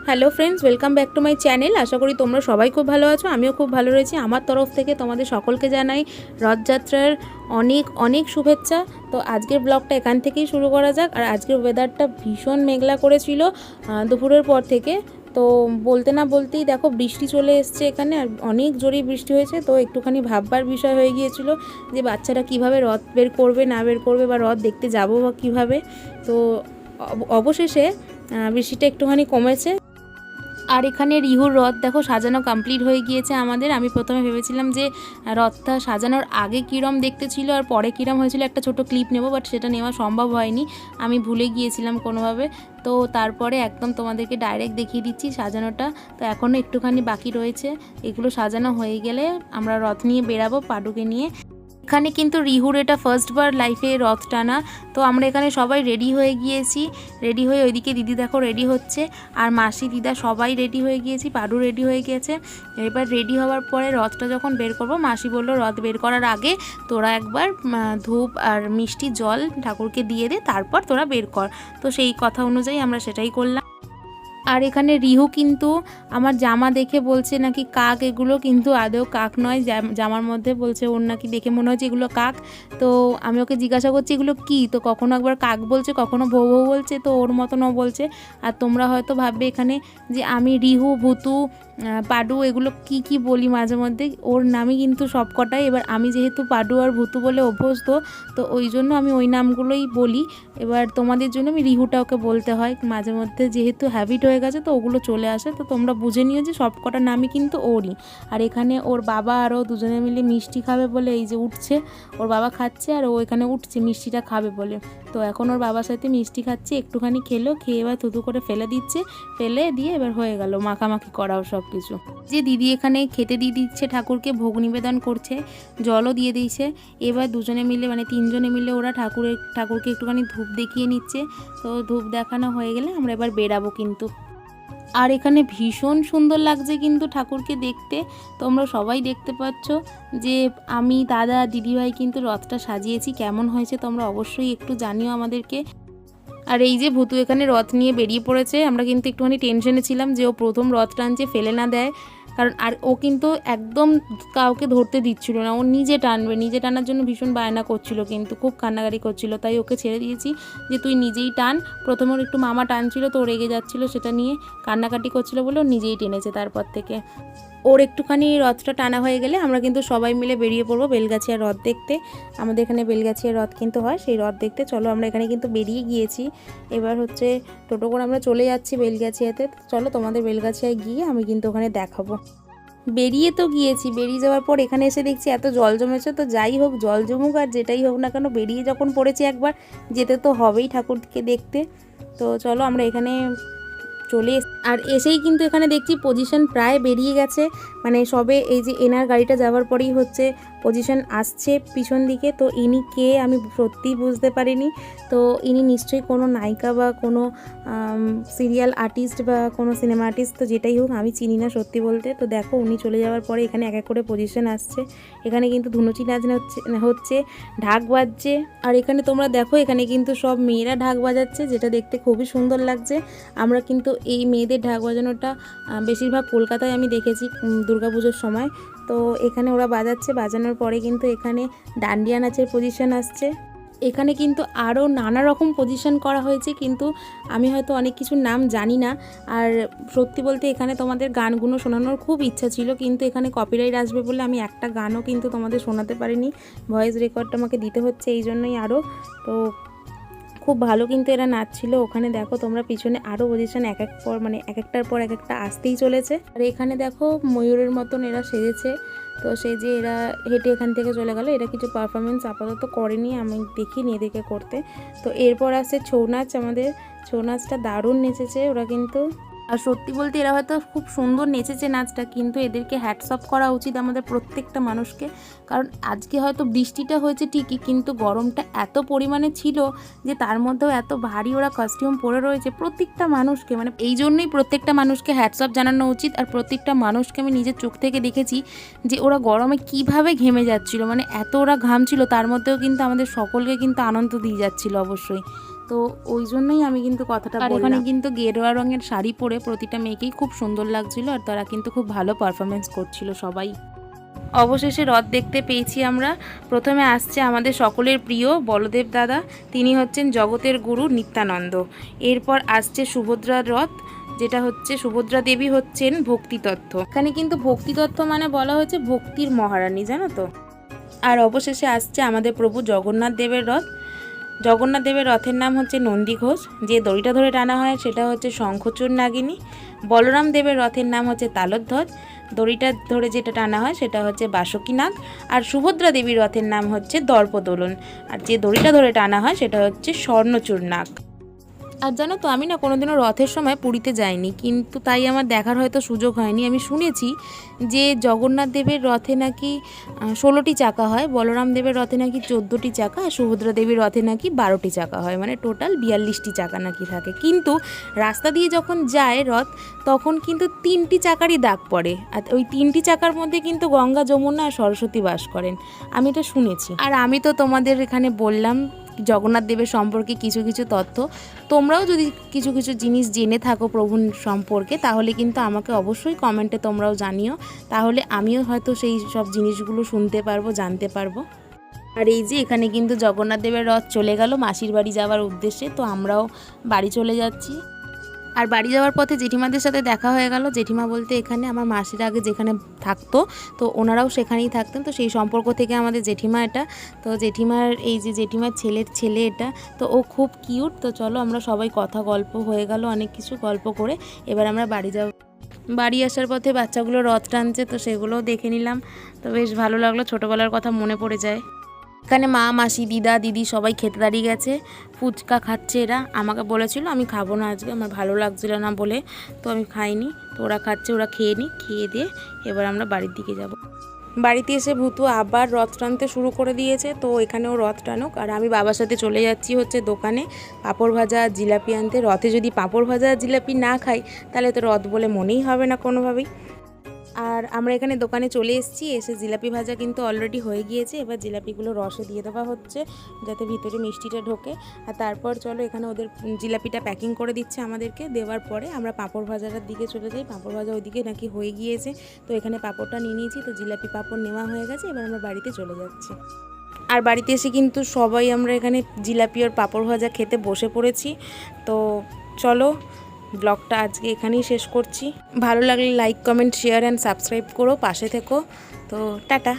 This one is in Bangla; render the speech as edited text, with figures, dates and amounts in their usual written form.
Hello friends, welcome back to my channel. আশা করি তোমরা সবাই খুব ভালো আছো। আমিও খুব ভালো রয়েছি। আমার তরফ থেকে তোমাদের সকলকে জানাই রথযাত্রার অনেক অনেক শুভেচ্ছা। তো আজকের ব্লগটা এখান থেকেই শুরু করা যাক। আর আজকের ওয়েদারটা ভীষণ মেঘলা করেছিল দুপুরের পর থেকে। তো বলতে না বলতেই দেখো বৃষ্টি চলে এসছে এখানে, আর অনেক জোরেই বৃষ্টি হয়েছে। তো একটুখানি ভাববার বিষয় হয়ে গিয়েছিল যে বাচ্চারা কিভাবে রথ বের করবে না বের করবে, বা রথ দেখতে যাবো বা কীভাবে। তো অবশেষে বৃষ্টিটা একটুখানি কমেছে। আর এখানে রিহুর রথ দেখো সাজানো কমপ্লিট হয়ে গিয়েছে আমাদের। আমি প্রথমে ভেবেছিলাম যে রথটা সাজানোর আগে কীরম দেখতে ছিল আর পরে কীরম হয়েছিল, একটা ছোট ক্লিপ নেব, বাট সেটা নেওয়া সম্ভব হয়নি, আমি ভুলে গিয়েছিলাম কোনোভাবে। তো তারপরে একদম তোমাদেরকে ডাইরেক্ট দেখিয়ে দিচ্ছি সাজানোটা। তো এখনও একটুখানি বাকি রয়েছে, এগুলো সাজানো হয়ে গেলে আমরা রথ নিয়ে বেরাবো পাডুকে নিয়ে। এখানে কিন্তু রিহুর এটা ফার্স্টবার লাইফে রথ টানা। তো আমরা এখানে সবাই রেডি হয়ে গিয়েছি। রেডি হয়ে ওইদিকে দিদি দেখো রেডি হচ্ছে, আর মাসি দিদা সবাই রেডি হয়ে গিয়েছি, পাডু রেডি হয়ে গিয়েছে। এবার রেডি হওয়ার পরে রথটা যখন বের করবো, মাসি বললো রথ বের করার আগে তোরা একবার ধূপ আর মিষ্টি জল ঠাকুরকে দিয়ে দে, তারপর তোরা বের কর। তো সেই কথা অনুযায়ী আমরা সেটাই করলাম। আর এখানে রিহু কিন্তু আমার জামা দেখে বলছে নাকি কাক, এগুলো কিন্তু আদৌ কাক নয়। জামার মধ্যে বলছে ওর নাকি দেখে মনে হচ্ছে এগুলো কাক। তো আমি ওকে জিজ্ঞাসা করছি এগুলো কী, তো কখনো একবার কাক বলছে, কখনো ভৌ ভৌ বলছে, তো ওর মতনও বলছে। আর তোমরা হয়তো ভাববে এখানে যে আমি রিহু, ভুতু, পাডু এগুলো কি বলি মাঝে মধ্যে, ওর নামই কিন্তু সবকটাই। এবার আমি যেহেতু পাডু আর ভুতু বলে অভ্যস্ত, তো ওই জন্য আমি ওই নামগুলোই বলি। এবার তোমাদের জন্য আমি রিহুটা ওকে বলতে হয় মাঝে মধ্যে, যেহেতু হ্যাবিট হয়ে গেছে তো ওগুলো চলে আসে। তো তোমরা বুঝে নিও যে সবকটা নামই কিন্তু ওরই। আর এখানে ওর বাবা আরও দুজনে মিলে মিষ্টি খাবে বলে এই যে উঠছে, ওর বাবা খাচ্ছে আর ও এখানে উঠছে মিষ্টিটা খাবে বলে। তো এখন ওর বাবার সাথে মিষ্টি খাচ্ছে, একটুখানি খেলো, খেয়ে এবার থুতু করে ফেলে দিচ্ছে, ফেলে দিয়ে এবার হয়ে গেল মাখামাখি করাও সব কিছু। যে দিদি এখানে খেতে দিয়ে দিচ্ছে ঠাকুরকে, ভোগ নিবেদন করছে, জলও দিয়ে দিয়েছে। এবার দুজনে মিলে মানে তিনজনে মিলে ওরা ঠাকুরকে একটুখানি ধূপ দেখিয়ে নিচ্ছে। তো ধূপ দেখানো হয়ে গেলে আমরা এবার বেরাবো কিন্তু। আর এখানে ভীষণ সুন্দর লাগছে কিন্তু ঠাকুরকে দেখতে। তোমরা সবাই দেখতে পাচ্ছ যে আমি, দাদা, দিদিভাই কিন্তু রথটা সাজিয়েছি। কেমন হয়েছে তোমরা অবশ্যই একটু জানিও আমাদেরকে। আর এই যে ভুতু এখানে রথ নিয়ে বেরিয়ে পড়েছে। আমরা কিন্তু একটুখানি টেনশনে ছিলাম যে ও প্রথম রথ টানছে, ফেলে না দেয়, কারণ আর ও কিন্তু একদম কাউকে ধরতে দিচ্ছিল না, ও নিজে টানবে, নিজে টানার জন্য ভীষণ বায়না করছিল, কিন্তু খুব কান্নাকাটি করছিল। তাই ওকে ছেড়ে দিয়েছি যে তুই নিজেই টান। প্রথমে ওর একটু মামা টানছিল, তো ও রেগে যাচ্ছিলো, সেটা নিয়ে কান্নাকাটি করছিল বলে ও নিজেই টেনেছে। তারপর থেকে ওর একটুখানি রথটা টানা হয়ে গেলে আমরা কিন্তু সবাই মিলে বেরিয়ে পড়বো বেলগাছিয়ার রথ দেখতে। আমাদের এখানে বেলগাছিয়ার রথ কিন্তু হয়, সেই রথ দেখতে চলো। আমরা এখানে কিন্তু বেরিয়ে গিয়েছি। এবার হচ্ছে টোটো করে আমরা চলে যাচ্ছি বেলগাছিয়াতে। চলো তোমাদের বেলগাছিয়ায় গিয়ে আমি কিন্তু ওখানে দেখাবো। বেরিয়ে তো গিয়েছি, বেরিয়ে যাওয়ার পর এখানে এসে দেখছি এত জল জমেছে। তো যাই হোক, জল জমুক আর যেটাই হোক না কেন, বেরিয়ে যখন পড়েছি একবার, যেতে তো হবেই ঠাকুরকে দেখতে। তো চলো আমরা এখানে চলে আর এসেই কিন্তু এখানে দেখছি পজিশন প্রায় বেরিয়ে গেছে। মানে সবে এই যে এনার গাড়িটা যাওয়ার পরেই হচ্ছে পজিশন আসছে পিছন দিকে। তো ইনি কে আমি সত্যিই বুঝতে পারিনি। তো ইনি নিশ্চয়ই কোনো নায়িকা বা কোনো সিরিয়াল আর্টিস্ট বা কোনো সিনেমা আর্টিস্ট, তো যেটাই হোক আমি চিনি না সত্যি বলতে। তো দেখো উনি চলে যাওয়ার পরে এখানে এক এক করে পজিশন আসছে। এখানে কিন্তু ধুনুচি নাচ হচ্ছে, ঢাক বাজছে। আর এখানে তোমরা দেখো এখানে কিন্তু সব মেয়েরা ঢাক বাজাচ্ছে, যেটা দেখতে খুবই সুন্দর লাগছে। আমরা কিন্তু এই মেয়েদের ঢাক বাজানোটা বেশিরভাগ কলকাতায় আমি দেখেছি দুর্গাপুজোর সময়। তো এখানে ওরা বাজাচ্ছে, বাজানোর পরে কিন্তু এখানে ডান্ডিয়া নাচের পজিশন আসছে। এখানে কিন্তু আরও নানা রকম পজিশন করা হয়েছে, কিন্তু আমি হয়তো অনেক কিছুর নাম জানি না। আর সত্যি বলতে এখানে তোমাদের গানগুলো শোনানোর খুব ইচ্ছা ছিল, কিন্তু এখানে কপিরাইট আসবে বলে আমি একটা গানও কিন্তু তোমাদের শোনাতে পারিনি। ভয়েস রেকর্ডটা আমাকে দিতে হচ্ছে এই জন্যই আরও। তো খুব ভালো কিন্তু এরা নাচছিল। ওখানে দেখো তোমরা পিছনে আরও পজিশন এক একটার পর এক একটা আসতেই চলেছে। আর এখানে দেখো ময়ূরের মতন এরা সেজেছে। তো সেই যে এরা হেঁটে এখান থেকে চলে গেল। এরা কিছু পারফরমেন্স আপাতত করেনি, আমি দেখিনি এদেরকে করতে। তো এরপর আসছে ছৌ নাচ। আমাদের ছৌ নাচটা দারুণ নেচেছে ওরা কিন্তু। আর সত্যি বলতে এরা হয়তো খুব সুন্দর নেচেছে নাচটা, কিন্তু এদেরকে হ্যাটস অফ করা উচিত আমাদের প্রত্যেকটা মানুষকে। কারণ আজকে হয়তো বৃষ্টিটা হয়েছে ঠিকই, কিন্তু গরমটা এত পরিমাণে ছিল যে তার মধ্যেও এত ভারী ওরা কস্টিউম পরে রয়েছে প্রত্যেকটা মানুষকে। মানে এই জন্যই প্রত্যেকটা মানুষকে হ্যাটস অফ জানানো উচিত। আর প্রত্যেকটা মানুষকে আমি নিজের চোখ থেকে দেখেছি যে ওরা গরমে কিভাবে ঘেমে যাচ্ছিল, মানে এত ওরা ঘামছিল, তার মধ্যেও কিন্তু আমাদের সকলকে কিন্তু আনন্দ দিয়ে যাচ্ছিল অবশ্যই। তো ওই জন্যই আমি কিন্তু কথাটা বললাম। আর এখানে কিন্তু গেরুয়া রঙের শাড়ি পরে প্রতিটা মেয়েকেই খুব সুন্দর লাগছিল, আর তারা কিন্তু খুব ভালো পারফরমেন্স করছিল সবাই। অবশেষে রথ দেখতে পেয়েছি আমরা। প্রথমে আসছে আমাদের সকলের প্রিয় বলদেব দাদা, তিনি হচ্ছেন জগতের গুরু নিত্যানন্দ। এরপর আসছে সুভদ্রার রথ, যেটা হচ্ছে সুভদ্রা দেবী হচ্ছেন ভক্তিতত্ত্ব। এখানে কিন্তু ভক্তিতত্ত্ব মানে বলা হয়েছে ভক্তির মহারানী, জানো তো। আর অবশেষে আসছে আমাদের প্রভু জগন্নাথ দেবের রথ। জগন্নাথ দেবের রথের নাম হচ্ছে নন্দী ঘোষ, যে দড়িটা ধরে টানা হয় সেটা হচ্ছে শঙ্খচূড় নাগিনী। বলরাম দেবের রথের নাম হচ্ছে তালধ্বজ, দড়িটা ধরে যেটা টানা হয় সেটা হচ্ছে বাসুকী নাগ। আর সুভদ্রা দেবীর রথের নাম হচ্ছে দর্পদোলন, আর যে দড়িটা ধরে টানা হয় সেটা হচ্ছে স্বর্ণচূড় নাগ। আর জানো তো, আমি না কোনোদিনও রথের সময় পুরীতে যাইনি, কিন্তু তাই আমার দেখার হয়তো সুযোগ হয়নি। আমি শুনেছি যে জগন্নাথ দেবের রথে নাকি 16টি চাকা হয়, বলরাম দেবের রথে নাকি 14টি চাকা, আর সুভদ্রা দেবীর রথে নাকি 12টি চাকা হয়, মানে টোটাল 42টি চাকা নাকি থাকে। কিন্তু রাস্তা দিয়ে যখন যায় রথ, তখন কিন্তু 3টি চাকারই দাগ পড়ে, আর ওই 3টি চাকার মধ্যে কিন্তু গঙ্গা, যমুনা আর সরস্বতী বাস করেন, আমি এটা শুনেছি। আর আমি তো তোমাদের এখানে বললাম জগন্নাথ দেবের সম্পর্কে কিছু কিছু তথ্য। তোমরাও যদি কিছু কিছু জিনিস জেনে থাকো প্রভুর সম্পর্কে, তাহলে কিন্তু আমাকে অবশ্যই কমেন্টে তোমরাও জানিও, তাহলে আমিও হয়তো সেই সব জিনিসগুলো শুনতে পারবো, জানতে পারবো। আর এই যে এখানে কিন্তু জগন্নাথ দেবের রথ চলে গেল মাসির বাড়ি যাওয়ার উদ্দেশ্যে, তো আমরাও বাড়ি চলে যাচ্ছি। আর বাড়ি যাওয়ার পথে জেঠিমাদের সাথে দেখা হয়ে গেল। জেঠিমা বলতে এখানে আমার মাসির আগে যেখানে থাকতো, তো ওনারাও সেখানেই থাকতেন, তো সেই সম্পর্ক থেকে আমাদের জেঠিমা এটা। তো জেঠিমার এই যে জেঠিমার ছেলের ছেলে এটা, তো ও খুব কিউট। তো চলো আমরা সবাই কথা গল্প হয়ে গেল, অনেক কিছু গল্প করে এবার আমরা বাড়ি যাব। বাড়ি আসার পথে বাচ্চাগুলো রথ টানছে, তো সেগুলোও দেখে নিলাম, তো বেশ ভালো লাগলো, ছোটোবেলার কথা মনে পড়ে যায়। এখানে মা, মাসি, দিদা, দিদি সবাই খেতে দাঁড়িয়ে গেছে, ফুচকা খাচ্ছে এরা। আমাকে বলেছিল আমি খাবো না আজকে, আমার ভালো লাগছিল না বলে, তো আমি খাইনি। তো ওরা খাচ্ছে, ওরা খেয়ে নিই, খেয়ে দিয়ে এবার আমরা বাড়ির দিকে যাব। বাড়িতে এসে ভূতু আবার রথ টানতে শুরু করে দিয়েছে, তো এখানেও রথ টানুক। আর আমি বাবার সাথে চলে যাচ্ছি হচ্ছে দোকানে পাঁপড় ভাজা আর জিলাপি আনতে। রথে যদি পাঁপড় ভাজা আর জিলাপি না খাই, তাহলে তো রথ বলে মনেই হবে না কোনোভাবেই। আর আমরা এখানে দোকানে চলে এসেছি, এসে জিলাপি ভাজা কিন্তু অলরেডি হয়ে গিয়েছে। এবার জিলাপিগুলো রসে দিয়ে দেওয়া হচ্ছে, যাতে ভিতরে মিষ্টিটা ঢোকে। আর তারপর চলো এখানে ওদের জিলাপিটা প্যাকিং করে দিচ্ছে আমাদেরকে। দেওয়ার পরে আমরা পাঁপড় ভাজাটার দিকে চলে যাই। পাঁপড় ভাজা ওইদিকে নাকি হয়ে গিয়েছে, তো এখানে পাঁপড়টা নিয়ে নিয়েছি। তো জিলাপি পাঁপড় নেওয়া হয়ে গেছে, এবার আমরা বাড়িতে চলে যাচ্ছি। আর বাড়িতে এসে কিন্তু সবাই আমরা এখানে জিলাপি আর পাঁপড় ভাজা খেতে বসে পড়েছি। তো চলো ব্লগটা আজকে এখানেই শেষ করছি। ভালো লাগলে like, comment, share and subscribe করো, পাশে থেকো। তো টাটা।